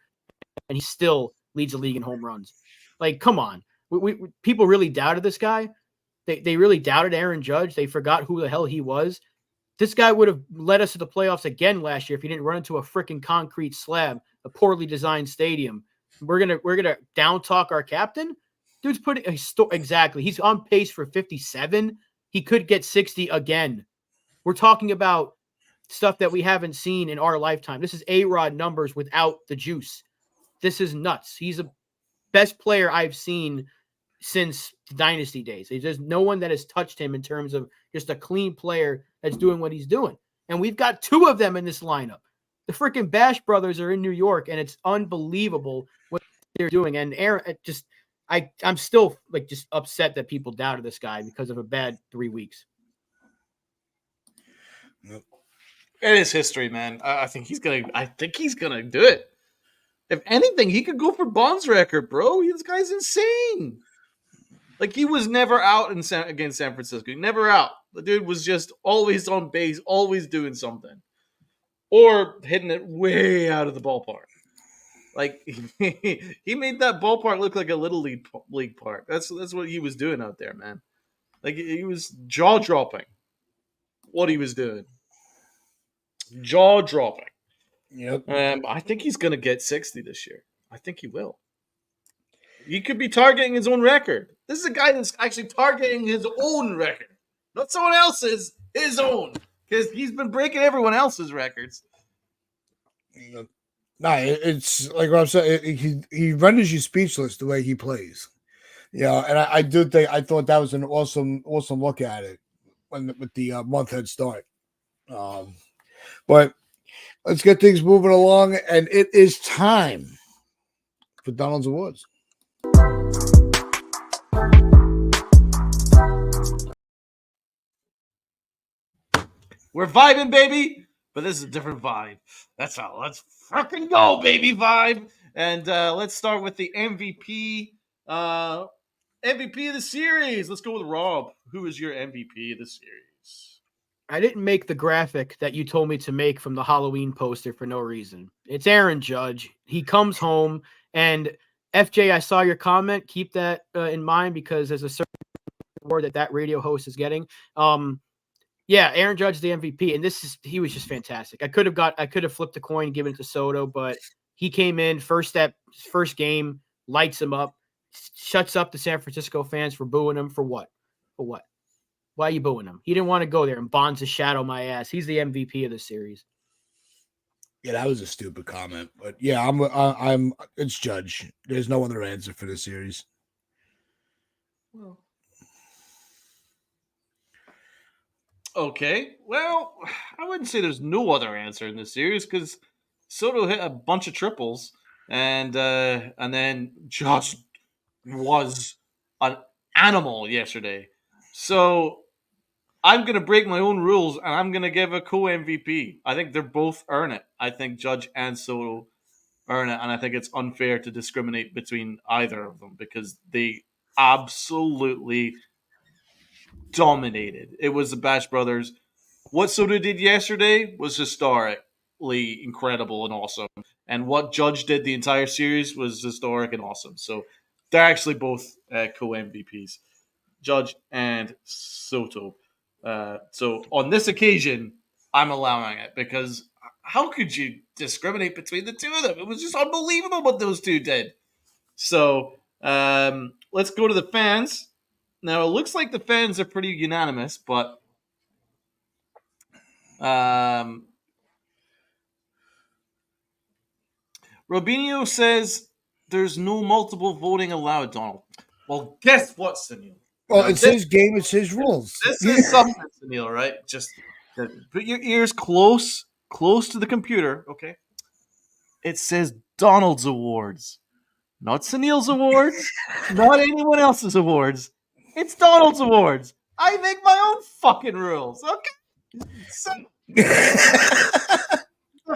and he still leads the league in home runs. Like, come on. People really doubted this guy. They really doubted Aaron Judge. They forgot who the hell he was. This guy would have led us to the playoffs again last year if he didn't run into a freaking concrete slab, a poorly designed stadium. We're gonna down talk our captain. Dude's putting exactly. He's on pace for 57. He could get 60 again. We're talking about stuff that we haven't seen in our lifetime. This is A-Rod numbers without the juice. This is nuts. He's the best player I've seen since the dynasty days. There's no one that has touched him in terms of just a clean player that's doing what he's doing. And we've got two of them in this lineup. The freaking Bash brothers are in New York, and it's unbelievable what they're doing. And Aaron, I'm still like just upset that people doubted this guy because of a bad 3 weeks. It is history, man. I think he's gonna do it. If anything, he could go for Bond's record, bro. This guy's insane. Like, he was never out against San Francisco. Never out. The dude was just always on base, always doing something, or hitting it way out of the ballpark. Like, he made that ballpark look like a little league park. That's what he was doing out there, man. Like, he was jaw dropping. What he was doing, jaw dropping. Yep. I think he's gonna get 60 this year. I think he will. He could be targeting his own record. This is a guy that's actually targeting his own record, not someone else's, his own, because he's been breaking everyone else's records. No, it's like what I'm saying. He renders you speechless the way he plays. Yeah, and I thought that was an awesome look at it with the month head start. But let's get things moving along, and it is time for Donald's Awards. We're vibing, baby, but this is a different vibe. That's how. Let's fucking go, baby, vibe. And let's start with the MVP. MVP of the series. Let's go with Rob. Who is your MVP of the series? I didn't make the graphic that you told me to make from the Halloween poster for no reason. It's Aaron Judge. He comes home, and FJ, I saw your comment. Keep that in mind, because there's a certain award that radio host is getting. Yeah, Aaron Judge is the MVP, and he was just fantastic. I could have flipped a coin and given it to Soto, but he came in first game, lights him up, shuts up the San Francisco fans for booing him for what? For what? Why are you booing him? He didn't want to go there, and Bonds to shadow my ass. He's the MVP of the series. Yeah, that was a stupid comment, but yeah, it's Judge. There's no other answer for this series. Well. Okay, well, I wouldn't say there's no other answer in this series, because Soto hit a bunch of triples, and then Josh was an animal yesterday. So I'm gonna break my own rules, and I'm gonna give a co-MVP. I think they're both earn it. I think Judge and Soto earn it, and I think it's unfair to discriminate between either of them, because they absolutely dominated. It was the Bash Brothers. What Soto did yesterday was historically incredible and awesome. And what Judge did the entire series was historic and awesome. So they're actually both co-MVPs, Judge and Soto. So on this occasion, I'm allowing it, because how could you discriminate between the two of them? It was just unbelievable what those two did. So let's go to the fans. Now, it looks like the fans are pretty unanimous, but Robinho says there's no multiple voting allowed, Donald. Well, guess what, Sunil? Well, it's his game. It's his rules. This is something, Sunil, right? Just put your ears close to the computer, okay? It says Donald's Awards. Not Sunil's Awards. Not anyone else's awards. It's Donald's Awards. I make my own fucking rules, okay? So, the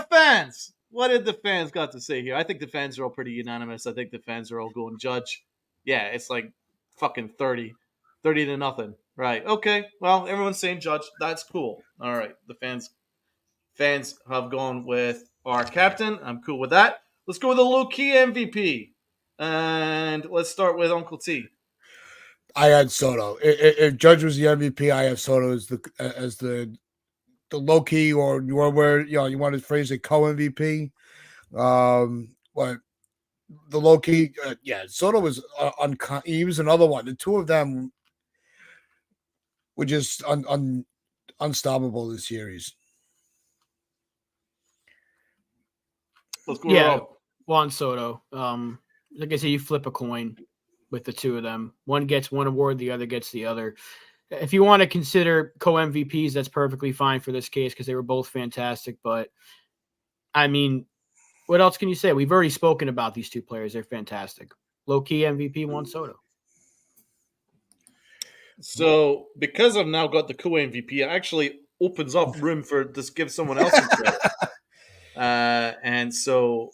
fans. What did the fans got to say here? I think the fans are all pretty unanimous. I think the fans are all going Judge. Yeah, it's like fucking 30 to nothing. Right. Okay. Well, everyone's saying Judge. That's cool. All right. The fans have gone with our captain. I'm cool with that. Let's go with a low-key MVP. And let's start with Uncle T. I had Soto. If Judge was the MVP, I have Soto as the the low key or where you want to phrase it co-MVP. But the low key, Soto was he was another one. The two of them were just unstoppable this series. Let's go. Yeah, Juan Soto. Like I said, you flip a coin with the two of them. One gets one award, the other gets the other. If you want to consider co-MVPs, that's perfectly fine for this case because they were both fantastic. But, I mean, what else can you say? We've already spoken about these two players. They're fantastic. Low-key MVP, Juan Soto. So, because I've now got the co-MVP, it actually opens up room for just give someone else a credit. And so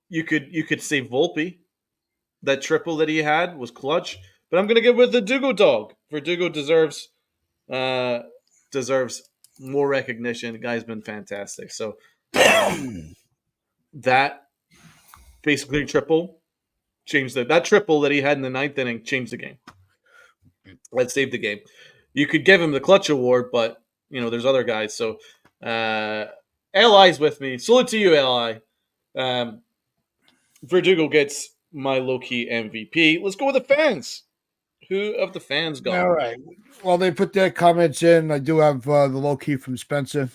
you could say Volpe. That triple that he had was clutch. But I'm going to give it with the Verdugo dog. Verdugo deserves more recognition. The guy's been fantastic. So that basically triple changed that triple that he had in the ninth inning changed the game. That saved the game. You could give him the clutch award, but there's other guys. So LI's with me. Salute to you, LI. Verdugo gets my low-key MVP. Let's go with the fans. Who of the fans got? All right. Well, they put their comments in. I do have the low-key from Spencer.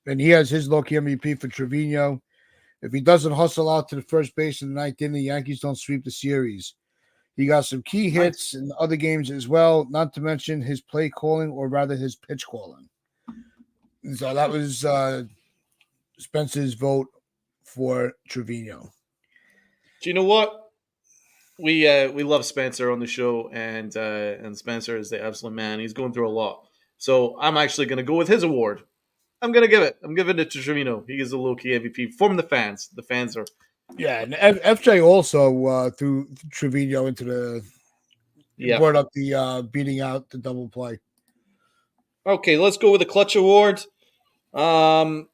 And he has his low-key MVP for Trevino. If he doesn't hustle out to the first base in the ninth inning, the Yankees don't sweep the series. He got some key hits in other games as well, not to mention his play calling, or rather his pitch calling. So that was Spencer's vote for Trevino. Do you know what? We love Spencer on the show, and Spencer is the absolute man. He's going through a lot. So I'm actually going to go with his award. I'm giving it to Trevino. He is a low-key MVP from the fans. The fans are... Yeah, and FJ also threw Trevino into the... brought up the beating out the double play. Okay, let's go with the clutch award. I'll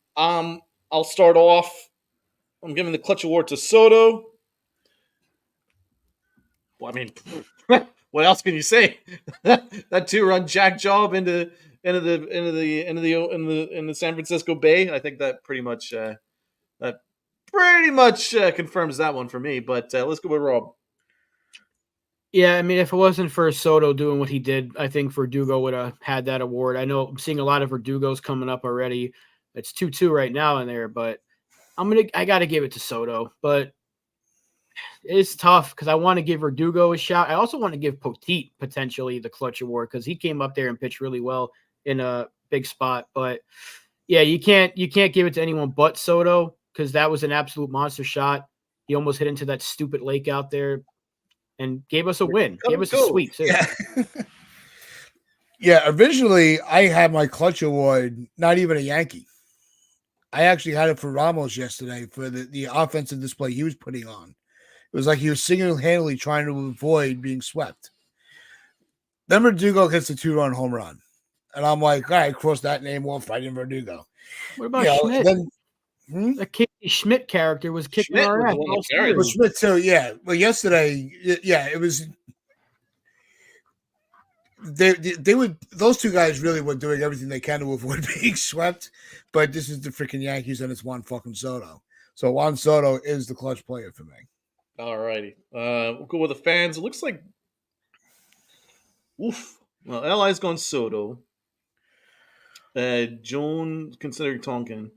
start off. I'm giving the clutch award to Soto. Well, I mean, what else can you say? That 2-run jack job into the San Francisco Bay. I think that pretty much confirms that one for me. But let's go with Rob. Yeah, I mean, if it wasn't for Soto doing what he did, I think Verdugo would have had that award. I know I'm seeing a lot of Verdugos coming up already. It's 2-2 right now in there, but I got to give it to Soto. But it's tough because I want to give Verdugo a shot. I also want to give Poteet potentially the clutch award because he came up there and pitched really well in a big spot. But yeah, you can't give it to anyone but Soto because that was an absolute monster shot. He almost hit into that stupid lake out there and gave us a win. Gave us a sweep too. Yeah. Yeah, originally I had my clutch award not even a Yankee. I actually had it for Ramos yesterday for the offensive display he was putting on. It was like he was single-handedly trying to avoid being swept. Then Verdugo hits a 2-run home run. And I'm like, all right, cross that name off, fighting Verdugo. What about Schmidt? The Casey Schmidt character was kicking our ass. Well, Schmidt too, yeah. Well, yesterday, yeah, it was... They would, those two guys really were doing everything they can to avoid being swept, but this is the freaking Yankees and it's Juan fucking Soto. So Juan Soto is the clutch player for me. All righty. We'll go with the fans. It looks like well, LI's gone Soto. Joan considering Tonkin.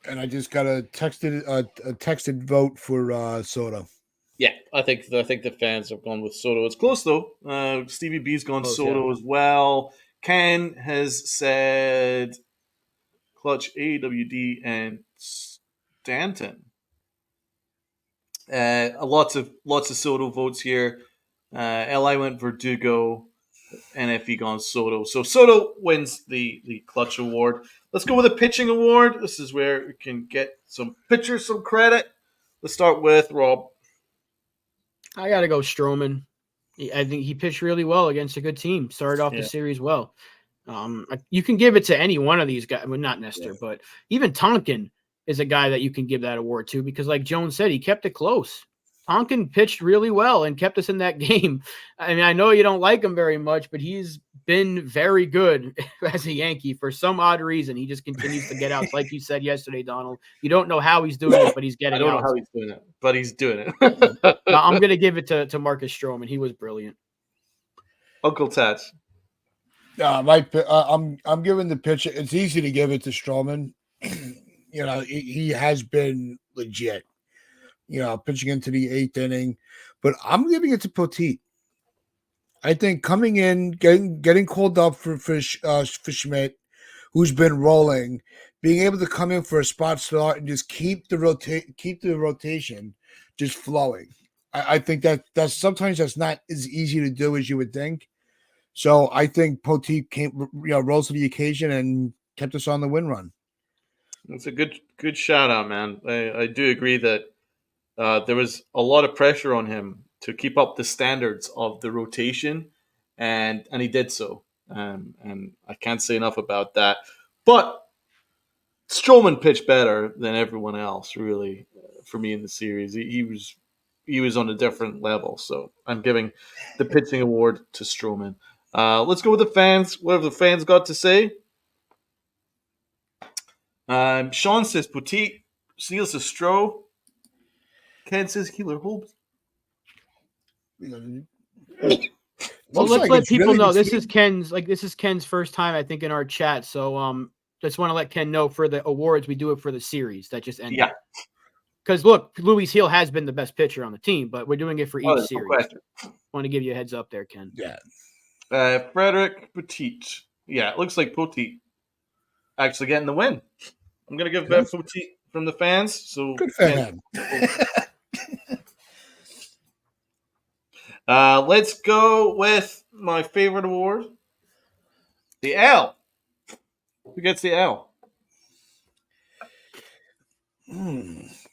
And I just got a texted vote for Soto. Yeah, I think the fans have gone with Soto. It's close though. Stevie B's gone Soto as well. Ken has said clutch AWD and Stanton. Lots of Soto votes here. LI went Verdugo, NFE gone Soto. So Soto wins the clutch award. Let's go with a pitching award. This is where we can get some pitchers some credit. Let's start with Rob. I got to go Stroman. I think he pitched really well against a good team. Started off the series well. You can give it to any one of these guys. Well, not Nestor, but even Tonkin is a guy that you can give that award to because, like Jones said, he kept it close. Tonkin pitched really well and kept us in that game. I mean, I know you don't like him very much, but he's been very good as a Yankee. For some odd reason, he just continues to get outs. Like you said yesterday, Donald, you don't know how he's doing it, but he's I getting don't know outs. how he's doing it, but he's doing Now, it. I'm going to give it to Marcus Stroman. He was brilliant. Uncle Tats. I'm giving the pitch. It's easy to give it to Stroman. He has been legit. Pitching into the 8th inning, but I'm giving it to Poteet. I think coming in, getting called up for Schmidt, who's been rolling, being able to come in for a spot start and just keep the rotation just flowing. I think that's sometimes that's not as easy to do as you would think. So I think Poteet rose to the occasion and kept us on the win run. That's a good shout out, man. I do agree that there was a lot of pressure on him to keep up the standards of the rotation, and he did so. And I can't say enough about that. But Stroman pitched better than everyone else, really, for me in the series. He was on a different level. So I'm giving the pitching award to Stroman. Let's go with the fans. What have the fans got to say? Sean says Poteet. Sneal says Stroh. Ken says Keeler Hobbs. So let's let people know this is Ken's first time, I think, in our chat. So just want to let Ken know for the awards we do it for the series that just ended. Yeah. Because look, Luis Hill has been the best pitcher on the team, but we're doing it for each series. Want to give you a heads up there, Ken. Yeah. Frederick Poteet. Yeah, it looks like Poteet actually getting the win. I'm gonna give Poteet from the fans. So good for him. Let's go with my favorite award, the L. Who gets the L?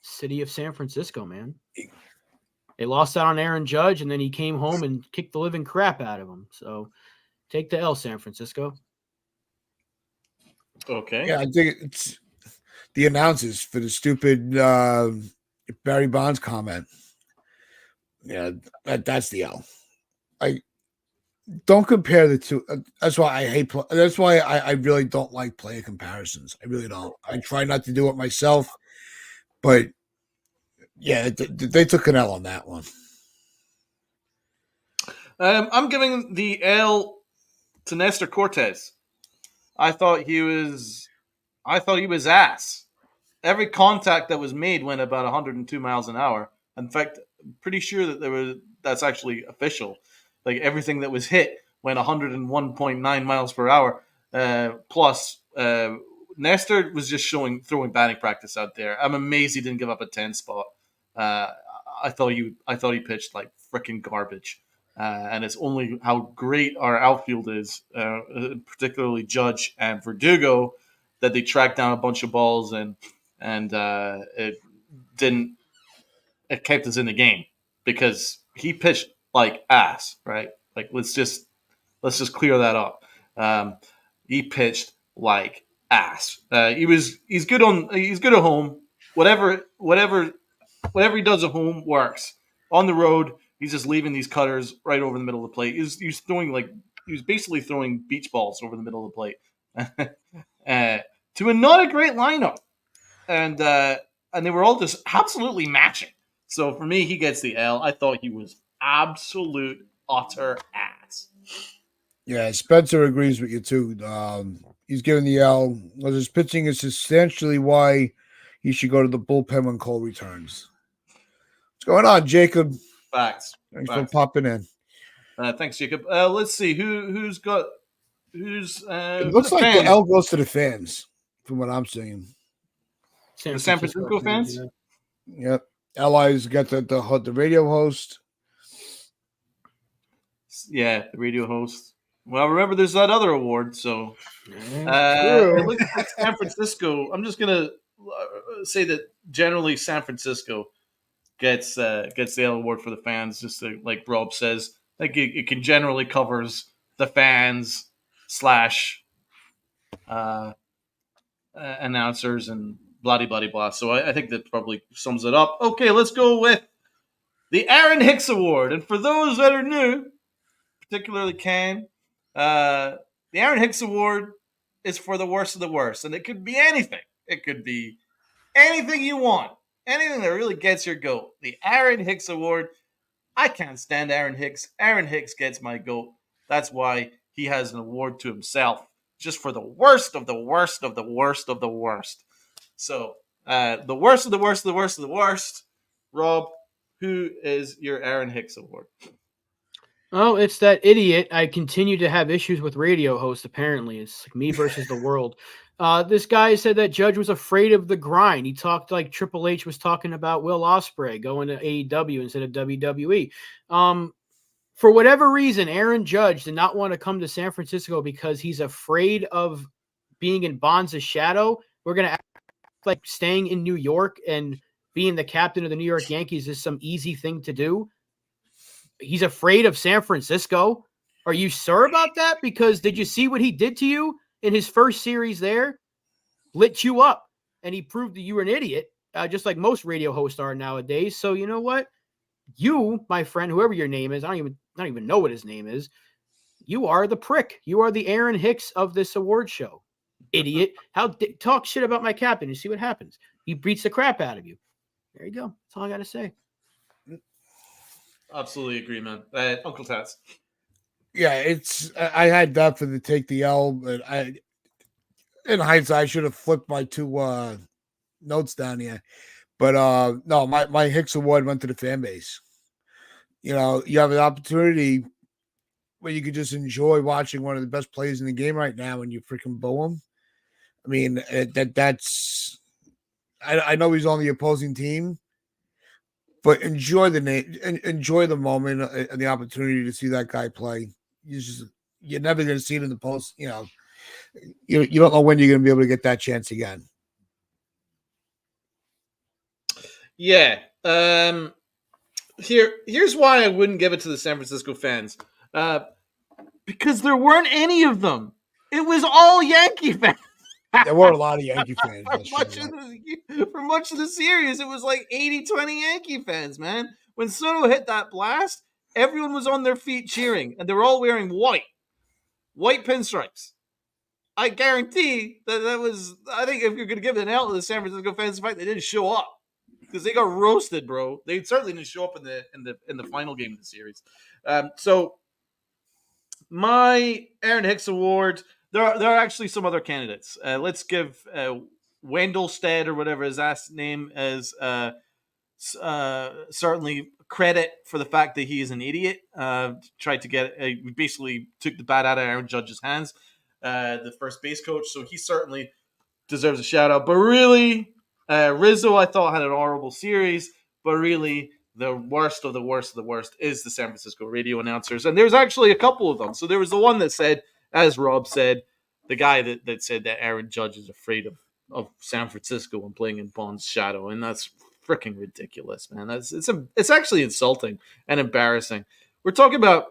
City of San Francisco, man. They lost out on Aaron Judge, and then he came home and kicked the living crap out of him. So take the L, San Francisco. Okay. Yeah, I think it's the announcers for the stupid Barry Bonds comment. Yeah, that's the L. I don't compare the two. That's why I hate. That's why I really don't like player comparisons. I really don't. I try not to do it myself, but yeah, they took an L on that one. I'm giving the L to Nestor Cortez. I thought he was ass. Every contact that was made went about 102 miles an hour. In fact, I'm pretty sure that that's actually official. Like everything that was hit went 101.9 miles per hour. Plus, Nestor was just throwing batting practice out there. I'm amazed he didn't give up a 10 spot. I thought he pitched like freaking garbage. And it's only how great our outfield is, particularly Judge and Verdugo, that they tracked down a bunch of balls and it kept us in the game because he pitched like ass, right? Like let's just clear that up. He pitched like ass. He's good at home. Whatever he does at home works. On the road, he's just leaving these cutters right over the middle of the plate. He's basically throwing beach balls over the middle of the plate to a not a great lineup, and they were all just absolutely matching. So for me, he gets the L. I thought he was absolute utter ass. Yeah, Spencer agrees with you too. He's giving the L. Well, his pitching is substantially why he should go to the bullpen when Cole returns. What's going on, Jacob? Facts. Thanks for popping in. Thanks, Jacob. Let's see who's. It looks like the L goes to the fans, from what I'm seeing. The San Francisco fans. Yeah. Yep. Li's got the radio host. Yeah, the radio host. Well, remember, there's that other award. So it looks like San Francisco. I'm just gonna say that generally San Francisco gets the L award for the fans. Just like Rob says, like it can generally covers the fans / announcers and blah blah blah. So I think that probably sums it up. Okay, let's go with the Aaron Hicks Award. And for those that are new, particularly Ken, The Aaron Hicks Award is for the worst of the worst, and it could be anything. It could be anything you want, anything that really gets your goat. The Aaron Hicks Award. I can't stand Aaron Hicks. Aaron Hicks gets my goat. That's why he has an award to himself, just for the worst of the worst of the worst of the worst. So, the worst of the worst of the worst of the worst. Rob, who is your Aaron Hicks Award? Oh, it's that idiot. I continue to have issues with radio hosts, apparently. It's like me versus the world. This guy said that Judge was afraid of the grind. He talked like Triple H was talking about Will Ospreay going to AEW instead of WWE. For whatever reason, Aaron Judge did not want to come to San Francisco because he's afraid of being in Bonds' shadow. We're going to act like staying in New York and being the captain of the New York Yankees is some easy thing to do. He's afraid of San Francisco. Are you sure about that? Because did you see what he did to you in his first series there? Lit you up, and he proved that you were an idiot, just like most radio hosts are nowadays. So you know what? You, my friend, whoever your name is, I don't even know what his name is. You are the prick. You are the Aaron Hicks of this award show. Idiot. Talk shit about my captain and see what happens. He beats the crap out of you. There you go. That's all I got to say. Absolutely agree, man. Uncle Tats. Yeah, I had that for the take the L, but in hindsight, I should have flipped my two notes down here. But no, my Hicks Award went to the fan base. You know, you have an opportunity where you could just enjoy watching one of the best players in the game right now, and you freaking boo him. I mean, that's. I know he's on the opposing team, but enjoy enjoy the moment and the opportunity to see that guy play. You're never going to see it in the post. You know, you don't know when you're going to be able to get that chance again. Yeah. Here's why I wouldn't give it to the San Francisco fans. Because there weren't any of them. It was all Yankee fans. There were a lot of Yankee fans. For much of the series, it was like 80-20 Yankee fans, man. When Soto hit that blast, everyone was on their feet cheering, and they were all wearing white pinstripes. I guarantee that was. I think if you're going to give an L to the San Francisco fans, the fact they didn't show up because they got roasted, bro. They certainly didn't show up in the final game of the series. So my Aaron Hicks Award. There are actually some other candidates. Let's give Wendelstead or whatever his last name is certainly credit for the fact that he is an idiot. Tried to get basically took the bat out of Aaron Judge's hands, the first base coach. So he certainly deserves a shout out. But really, Rizzo I thought had an horrible series. But really, the worst of the worst of the worst is the San Francisco radio announcers, and there's actually a couple of them. So there was the one that said, as Rob said, the guy that said that Aaron Judge is afraid of San Francisco and playing in Bond's shadow, and that's freaking ridiculous, man. It's actually insulting and embarrassing. We're talking about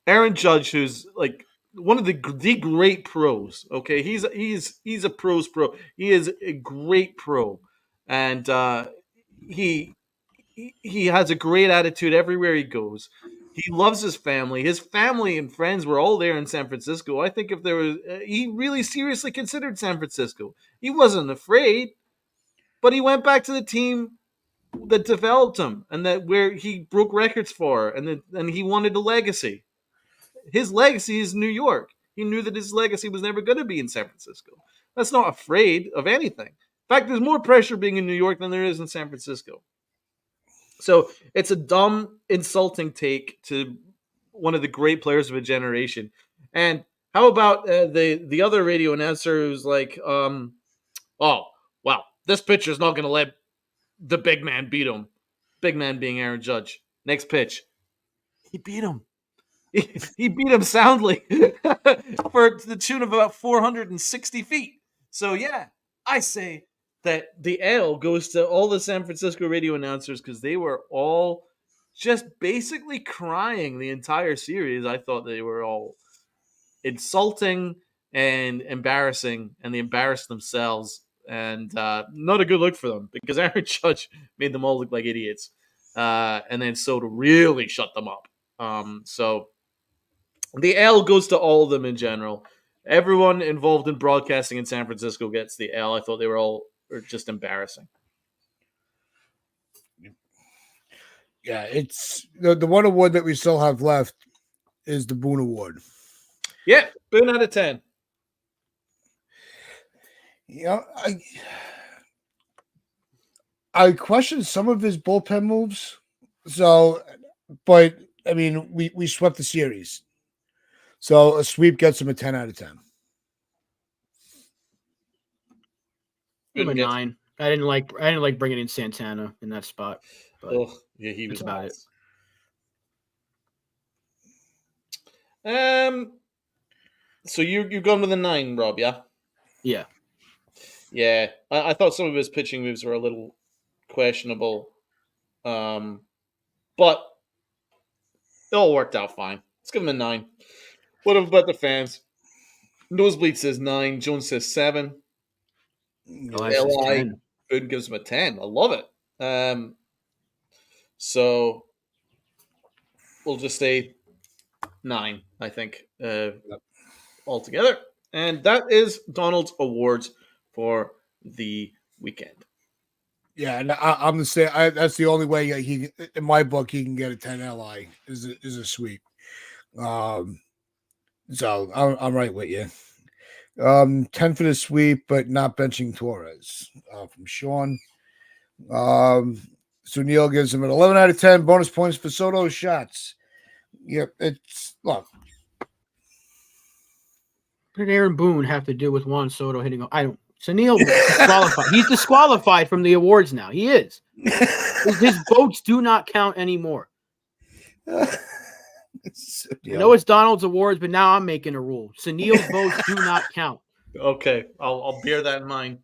Aaron Judge, who's like one of the great pros. Okay, he's a pro's pro. He is a great pro, and he has a great attitude everywhere he goes. He loves his family. His family and friends were all there in San Francisco. I think if there was, he really seriously considered San Francisco. He wasn't afraid, but he went back to the team that developed him and that where he broke records for, and he wanted a legacy. His legacy is New York. He knew that his legacy was never going to be in San Francisco. That's not afraid of anything. In fact, there's more pressure being in New York than there is in San Francisco. So it's a dumb, insulting take to one of the great players of a generation. And how about the other radio announcer who's like, oh, wow, this pitcher's not going to let the big man beat him. Big man being Aaron Judge. Next pitch. He beat him. He beat him soundly for the tune of about 460 feet. So, yeah, I say that the L goes to all the San Francisco radio announcers because they were all just basically crying the entire series. I thought they were all insulting and embarrassing, and they embarrassed themselves. And not a good look for them because Aaron Judge made them all look like idiots. And then Soto really shut them up. So The L goes to all of them in general. Everyone involved in broadcasting in San Francisco gets the L. I thought they were just embarrassing. Yeah, it's the one award that we still have left is the Boone Award. Yeah, Boone out of 10. Yeah, I question some of his bullpen moves. So, but I mean, we swept the series, so a sweep gets him a 10 out of 10. I'm a 9. I didn't like bringing in Santana in that spot. But yeah, he was that's about it. So you're going with a 9, Rob? Yeah. Yeah. Yeah, I thought some of his pitching moves were a little questionable, but it all worked out fine. Let's give him a 9. What about the fans? Nosebleed says 9. Jones says 7. Elias 10. Boone gives him a 10. I love it. So we'll just say 9, I think, altogether. And that is Donald's awards for the weekend. Yeah, and I'm gonna say that's the only way he, in my book, he can get a 10 LI is a sweep. So I'm right with you. 10 for the sweep, but not benching Torres from Sean. So Neil gives him an 11 out of 10. Bonus points for Soto's shots. Yep, it's look. What did Aaron Boone have to do with Juan Soto hitting? I don't. So Neil disqualified. He's disqualified from the awards now. He is. His votes do not count anymore. I know it's Donald's awards, but now I'm making a rule. Sunil's votes do not count. Okay, I'll bear that in mind.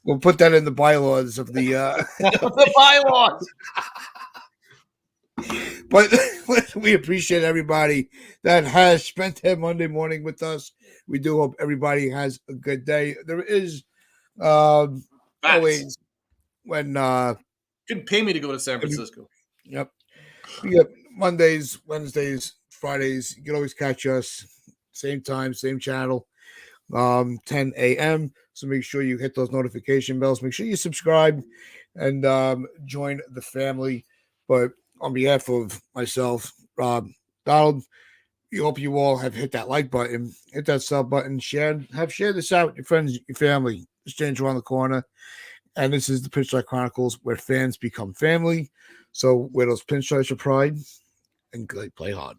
We'll put that in the bylaws of the the bylaws. But we appreciate everybody that has spent their Monday morning with us. We do hope everybody has a good day. There is always when couldn't pay me to go to San Francisco. Yep. Mondays, Wednesdays, Fridays. You can always catch us same time, same channel, 10 a.m. So make sure you hit those notification bells. Make sure you subscribe and join the family. But on behalf of myself, Rob, Donald, we hope you all have hit that like button, hit that sub button, share this out with your friends, your family. It's change around the corner. And this is the Pinstripe Chronicles, where fans become family. So where those pinstripes are pride and play hard.